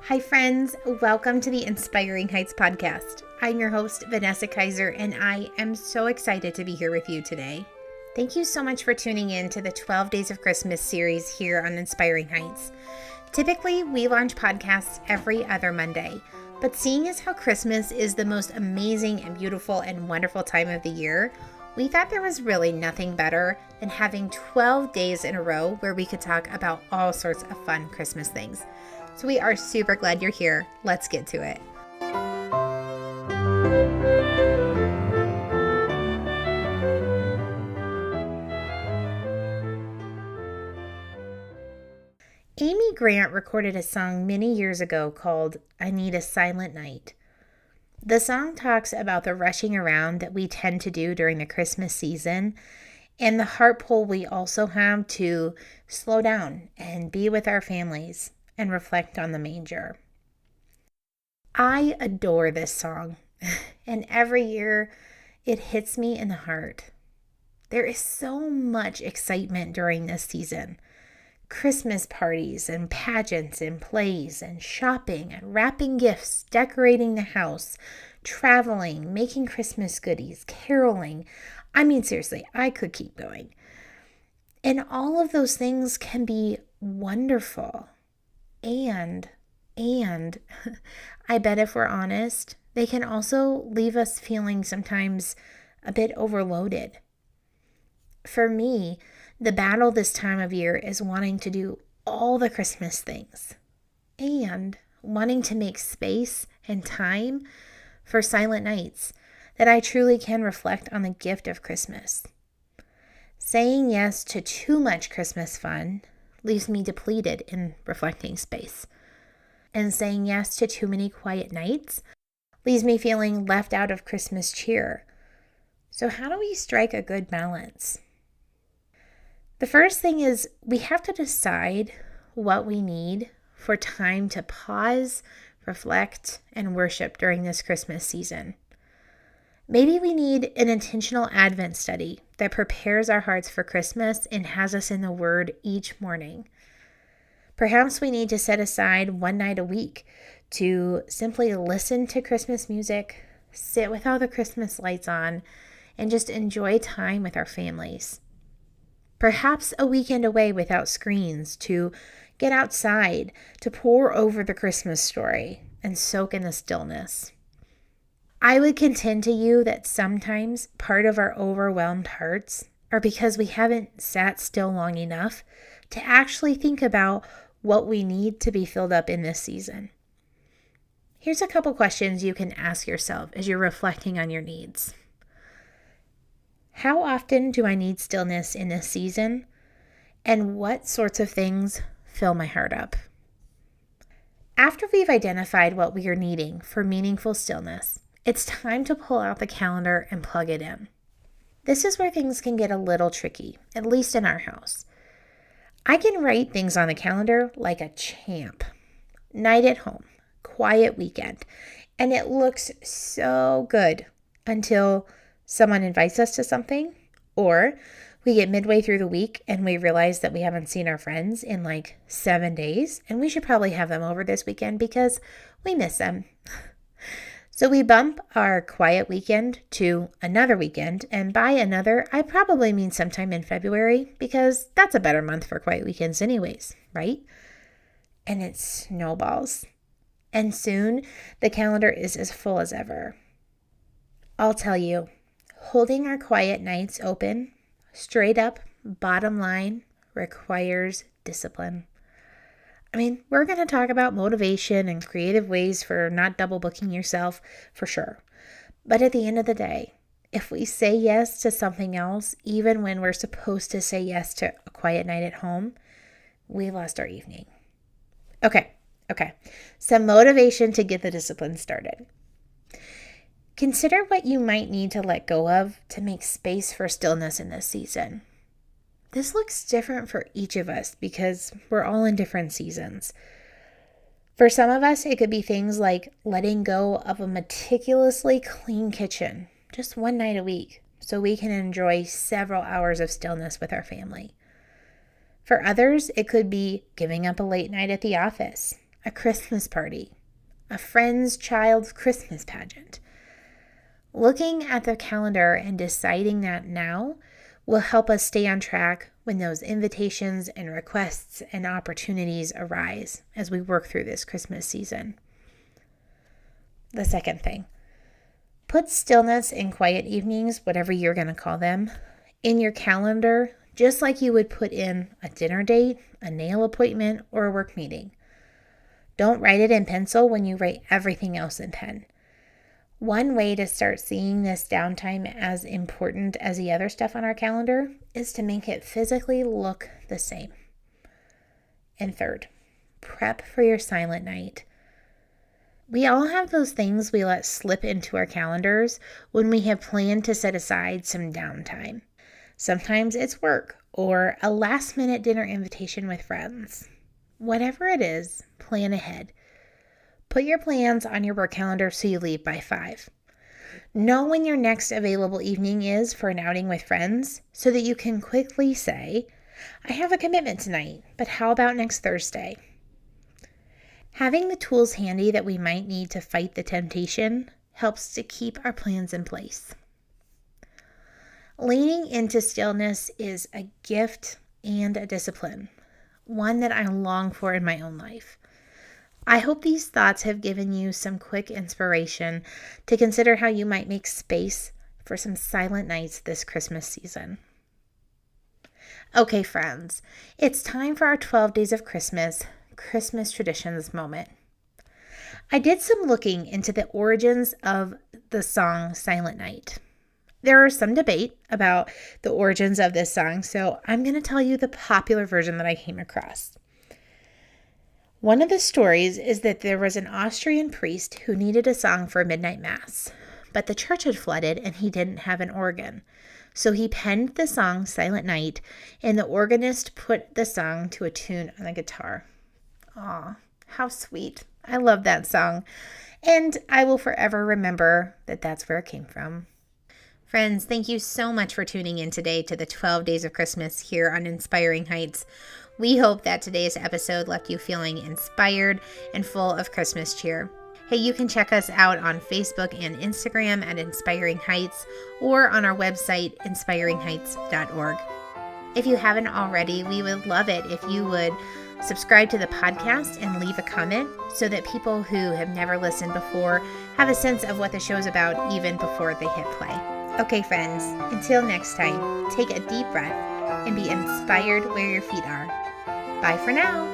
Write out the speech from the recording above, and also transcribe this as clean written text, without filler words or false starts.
Hi, friends. Welcome to the Inspiring Heights podcast. I'm your host, Vanessa Kaiser, and I am so excited to be here with you today. Thank you so much for tuning in to the 12 Days of Christmas series here on Inspiring Heights. Typically, we launch podcasts every other Monday, but seeing as how Christmas is the most amazing and beautiful and wonderful time of the year, we thought there was really nothing better than having 12 days in a row where we could talk about all sorts of fun Christmas things. So we are super glad you're here. Let's get to it. Amy Grant recorded a song many years ago called I Need a Silent Night. The song talks about the rushing around that we tend to do during the Christmas season and the heart pull we also have to slow down and be with our families and reflect on the manger. I adore this song, and every year it hits me in the heart. There is so much excitement during this season. Christmas parties and pageants and plays and shopping and wrapping gifts, decorating the house, traveling, making Christmas goodies, caroling. I mean, seriously, I could keep going. And all of those things can be wonderful. And I bet if we're honest, they can also leave us feeling sometimes a bit overloaded. For me, the battle this time of year is wanting to do all the Christmas things and wanting to make space and time for silent nights that I truly can reflect on the gift of Christmas. Saying yes to too much Christmas fun leaves me depleted in reflecting space. And saying yes to too many quiet nights leaves me feeling left out of Christmas cheer. So how do we strike a good balance? The first thing is we have to decide what we need for time to pause, reflect, and worship during this Christmas season. Maybe we need an intentional Advent study that prepares our hearts for Christmas and has us in the Word each morning. Perhaps we need to set aside one night a week to simply listen to Christmas music, sit with all the Christmas lights on, and just enjoy time with our families. Perhaps a weekend away without screens to get outside, to pore over the Christmas story and soak in the stillness. I would contend to you that sometimes part of our overwhelmed hearts are because we haven't sat still long enough to actually think about what we need to be filled up in this season. Here's a couple questions you can ask yourself as you're reflecting on your needs. How often do I need stillness in this season? And what sorts of things fill my heart up? After we've identified what we are needing for meaningful stillness, it's time to pull out the calendar and plug it in. This is where things can get a little tricky, at least in our house. I can write things on the calendar like a champ. Night at home, quiet weekend, and it looks so good until someone invites us to something, or we get midway through the week and we realize that we haven't seen our friends in like 7 days, and we should probably have them over this weekend because we miss them. So we bump our quiet weekend to another weekend, and by another, I probably mean sometime in February because that's a better month for quiet weekends anyways, right? And it snowballs. And soon, the calendar is as full as ever. I'll tell you, holding our quiet nights open, straight up, bottom line, requires discipline. I mean, we're going to talk about motivation and creative ways for not double booking yourself, for sure. But at the end of the day, if we say yes to something else, even when we're supposed to say yes to a quiet night at home, we lost our evening. Okay. Some motivation to get the discipline started. Consider what you might need to let go of to make space for stillness in this season. This looks different for each of us because we're all in different seasons. For some of us, it could be things like letting go of a meticulously clean kitchen just one night a week so we can enjoy several hours of stillness with our family. For others, it could be giving up a late night at the office, a Christmas party, a friend's child's Christmas pageant. Looking at the calendar and deciding that now will help us stay on track when those invitations and requests and opportunities arise as we work through this Christmas season. The second thing, put stillness and quiet evenings, whatever you're going to call them, in your calendar, just like you would put in a dinner date, a nail appointment, or a work meeting. Don't write it in pencil when you write everything else in pen. One way to start seeing this downtime as important as the other stuff on our calendar is to make it physically look the same. And third, prep for your silent night. We all have those things we let slip into our calendars when we have planned to set aside some downtime. Sometimes it's work or a last-minute dinner invitation with friends. Whatever it is, plan ahead. Put your plans on your work calendar so you leave by 5. Know when your next available evening is for an outing with friends so that you can quickly say, I have a commitment tonight, but how about next Thursday? Having the tools handy that we might need to fight the temptation helps to keep our plans in place. Leaning into stillness is a gift and a discipline, one that I long for in my own life. I hope these thoughts have given you some quick inspiration to consider how you might make space for some silent nights this Christmas season. Okay, friends, it's time for our 12 Days of Christmas traditions moment. I did some looking into the origins of the song Silent Night. There is some debate about the origins of this song, so I'm going to tell you the popular version that I came across. One of the stories is that there was an Austrian priest who needed a song for a midnight mass, but the church had flooded and he didn't have an organ. So he penned the song Silent Night, and the organist put the song to a tune on the guitar. Aw, how sweet. I love that song, and I will forever remember that that's where it came from. Friends, thank you so much for tuning in today to the 12 Days of Christmas here on Inspiring Heights. We hope that today's episode left you feeling inspired and full of Christmas cheer. Hey, you can check us out on Facebook and Instagram at Inspiring Heights or on our website, inspiringheights.org. If you haven't already, we would love it if you would subscribe to the podcast and leave a comment so that people who have never listened before have a sense of what the show's about even before they hit play. Okay, friends, until next time, take a deep breath and be inspired where your feet are. Bye for now.